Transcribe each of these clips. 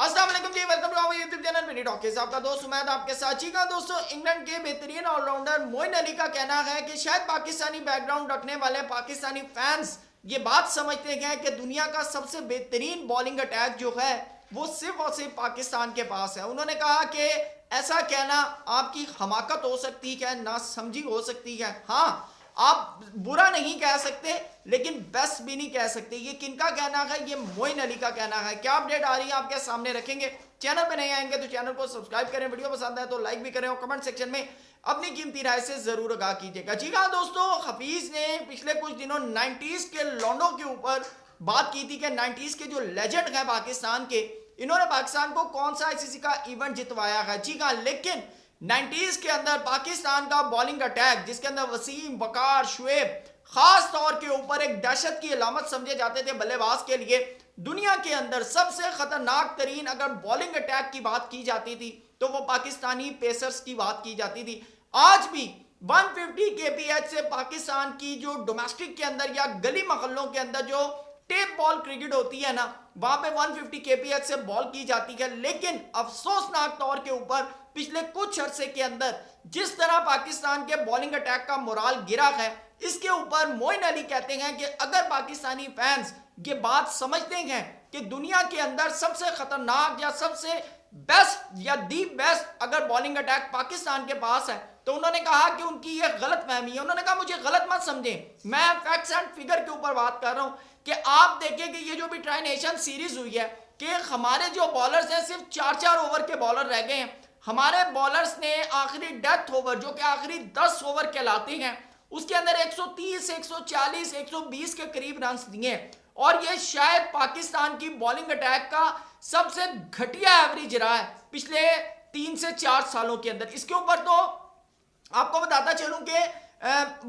अस्सलाम वालेकुम जी, welcome to our YouTube channel mini talkies. आपका दोस्त उमैद आपके साथ। जी का दोस्तों, इंग्लैंड के बेहतरीन ऑलराउंडर मोइन अली का कहना है कि शायद पाकिस्तानी बैकग्राउंड रखने वाले पाकिस्तानी फैंस ये बात समझते हैं कि दुनिया का सबसे बेहतरीन बॉलिंग अटैक जो है वो सिर्फ और सिर्फ पाकिस्तान के पास है। उन्होंने कहा कि ऐसा कहना आपकी हमाकत हो सकती है, ना समझी हो सकती है। हाँ, आप बुरा नहीं कह सकते लेकिन बेस्ट भी नहीं कह सकते। ये किनका कहना है? ये मोइन अली का कहना है। क्या अपडेट आ रही है आपके सामने रखेंगे। चैनल पे नए आएंगे तो चैनल को सब्सक्राइब करें, वीडियो पसंद आए तो लाइक भी करें और कमेंट सेक्शन में अपनी कीमती राय से जरूर आगाह कीजिएगा। जी हाँ दोस्तों, हफीज ने पिछले कुछ दिनों 90s के लॉन्डो के ऊपर बात की थी कि 90s के जो लेजेंड है पाकिस्तान के, इन्होंने पाकिस्तान को कौन सा आईसीसी का इवेंट जितवाया है। जी हाँ, लेकिन 90s के अंदर पाकिस्तान का बॉलिंग अटैक जिसके अंदर वसीम, वकार, शुएब खास तौर के ऊपर एक दहशत की अलामत समझे जाते थे बल्लेबाज के लिए। दुनिया के अंदर सबसे खतरनाक तरीन अगर बॉलिंग अटैक की बात की जाती थी तो वो पाकिस्तानी पेसर्स की बात की जाती थी। आज भी 150 kph से पाकिस्तान की जो डोमेस्टिक के अंदर या गली महल्लों के अंदर जो टेप बॉल क्रिकेट होती है ना, वहां पे 150 kph से बॉल की जाती है। लेकिन अफसोसनाक तौर के ऊपर पिछले कुछ अरसे के अंदर जिस तरह पाकिस्तान के बॉलिंग अटैक का मोराल गिरा है, इसके ऊपर मोइन अली कहते हैं कि अगर पाकिस्तानी फैंस ये बात समझते हैं कि दुनिया के अंदर सबसे खतरनाक या सबसे बेस्ट या दी बेस्ट अगर बॉलिंग अटैक पाकिस्तान के पास है, तो उन्होंने कहा कि उनकी ये गलत फहमी है। उन्होंने कहा मुझे गलत मत समझें, मैं फैक्ट्स एंड फिगर के ऊपर बात कर रहा हूं कि आप देखें कि ये जो भी ट्राई नेशन सीरीज हुई है कि हमारे जो बॉलर्स हैं सिर्फ 4-4 ओवर के बॉलर रह गए हैं। हमारे बॉलर्स ने आखिरी डेथ ओवर जो कि आखिरी 10 ओवर कहलाते हैं उसके अंदर 130, 140, 120 के करीब रन दिए और ये शायद पाकिस्तान की बॉलिंग अटैक का सबसे घटिया एवरेज रहा है पिछले 3 से 4 सालों के अंदर। इसके ऊपर तो आपको बताता चलूं कि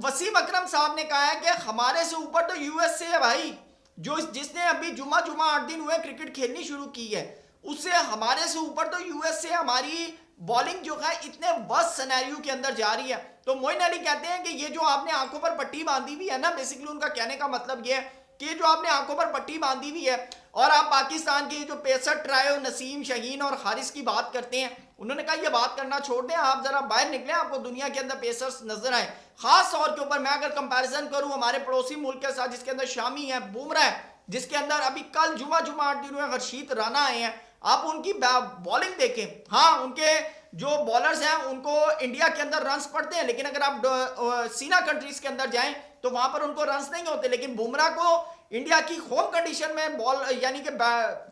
वसीम अकरम साहब ने कहा है कि हमारे से ऊपर तो यूएसए है भाई, जो जिसने अभी जुमा 8 दिन हुए क्रिकेट खेलनी शुरू की है, उससे हमारे से ऊपर तो यूएसए हमारी बॉलिंग जो है इतने वर्स्ट सिनेरियो के अंदर जा रही है। तो मोइन अली कहते हैं कि ये जो आपने आंखों पर पट्टी बांधी हुई है ना, बेसिकली उनका कहने का मतलब ये है कि जो आपने आंखों पर पट्टी बांधी हुई है और आप पाकिस्तान के जो 65 ट्रायो नसीम, शहीन और हारिस की बात करते हैं, उन्होंने कहा ये बात करना छोड़ दें, आप जरा बाहर निकलें, आपको दुनिया के अंदर पेसर्स नजर आए। खास तौर के ऊपर मैं अगर कंपैरिजन करूं हमारे पड़ोसी मुल्क के साथ जिसके अंदर शामी है, बुमराह है, जिसके अंदर अभी कल जुमा 8 दिन हुए हर्षीत राणा आए हैं, आप उनकी बॉलिंग देखें। हाँ, उनके जो बॉलर्स हैं उनको इंडिया के अंदर रन्स पड़ते हैं, लेकिन अगर आप सीना कंट्रीज के अंदर जाएं तो वहां पर उनको रन्स नहीं होते। लेकिन बुमराह को इंडिया की होम कंडीशन में बॉल यानी कि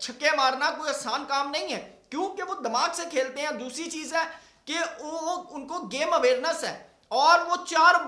छक्के मारना कोई आसान काम नहीं है, क्योंकि वो दिमाग से खेलते हैं। दूसरी चीज है कि वो उनको गेम अवेयरनेस है और वो 4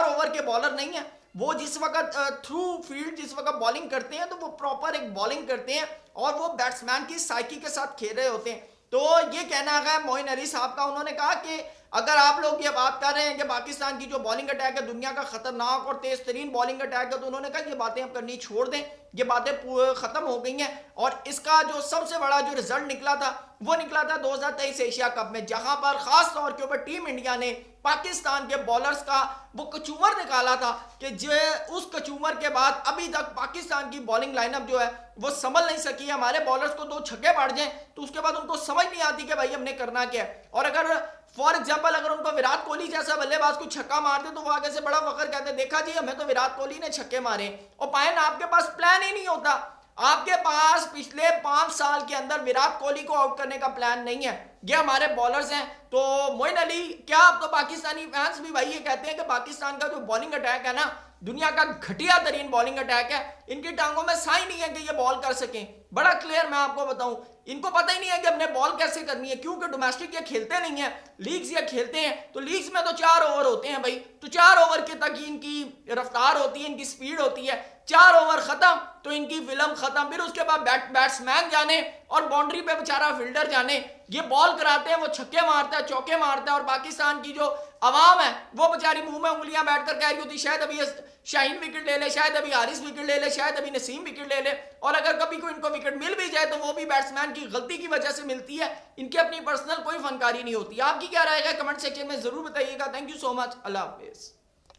ओवर के बॉलर नहीं है। वो जिस वक्त थ्रू फील्ड जिस वक्त बॉलिंग करते हैं तो वो प्रॉपर एक बॉलिंग करते हैं और वो बैट्समैन की साइकी के साथ खेल रहे होते हैं। तो ये कहना है मोइन अली साहब का। उन्होंने कहा कि अगर आप लोग ये बात कर रहे हैं कि पाकिस्तान की जो बॉलिंग अटैक है दुनिया का खतरनाक और तेज तरीन बॉलिंग अटैक है, तो उन्होंने कहा ये बातें अब करनी छोड़ दें, ये बातें खत्म हो गई हैं। और इसका जो सबसे बड़ा जो रिजल्ट निकला था वो निकला था 2023 एशिया कप में, जहां पर खास तौर के ऊपर टीम इंडिया ने पाकिस्तान के बॉलर्स का वो कचूमर निकाला था कि जो उस कचूमर के बाद अभी तक पाकिस्तान की बॉलिंग लाइनअप जो है वो संभल नहीं सकी। हमारे बॉलर्स को 2 छक्के पड़ जाएं तो उसके बाद उनको समझ नहीं आती कि भाई हमने करना क्या है। और अगर फॉर एग्जाम्पल अगर उनको विराट कोहली जैसा बल्लेबाज को छक्का मार दे तो वो आगे से बड़ा फखर कहते देखा जी हमें तो विराट कोहली ने छक्के मारे। और पायन आपके पास प्लान ही नहीं होता, आपके पास पिछले 5 साल के अंदर विराट कोहली को आउट करने का प्लान नहीं है। ये हमारे बॉलर्स हैं। तो मोइन अली, क्या अब तो पाकिस्तानी फैंस भी भाई ये कहते हैं कि पाकिस्तान का जो बॉलिंग अटैक है ना दुनिया का घटिया तरीन बॉलिंग अटैक है, इनकी टांगों में साई नहीं है कि ये बॉल कर सकें। बड़ा क्लियर मैं आपको बताऊं, इनको पता ही नहीं है कि हमने बॉल कैसे करनी है, क्योंकि डोमेस्टिक ये खेलते नहीं है, लीग्स ये खेलते हैं। तो लीग्स में तो 4 ओवर होते हैं भाई, तो 4 ओवर के तक इनकी रफ्तार होती है, इनकी स्पीड होती है। 4 ओवर खत्म तो इनकी फिल्म खत्म। फिर उसके बाद बैट्समैन जाने और बाउंड्री पे बेचारा फील्डर जाने, ये बॉल कराते हैं, वो छक्के मारता है, चौके मारता है। और पाकिस्तान की जो अवाम है वो बेचारी मुंह में उंगलियां बैठकर कह रही होती शायद अभी शाहीन विकेट ले ले, शायद अभी हारिस विकेट ले ले, शायद अभी नसीम विकेट ले ले। और अगर कभी कोई इनको विकेट मिल भी जाए तो वो भी बैट्समैन की गलती की वजह से मिलती है, इनकी अपनी पर्सनल कोई फनकारी नहीं होती। आपकी क्या राय है कमेंट सेक्शन में जरूर बताइएगा। Thank you so much, Allah Hafiz.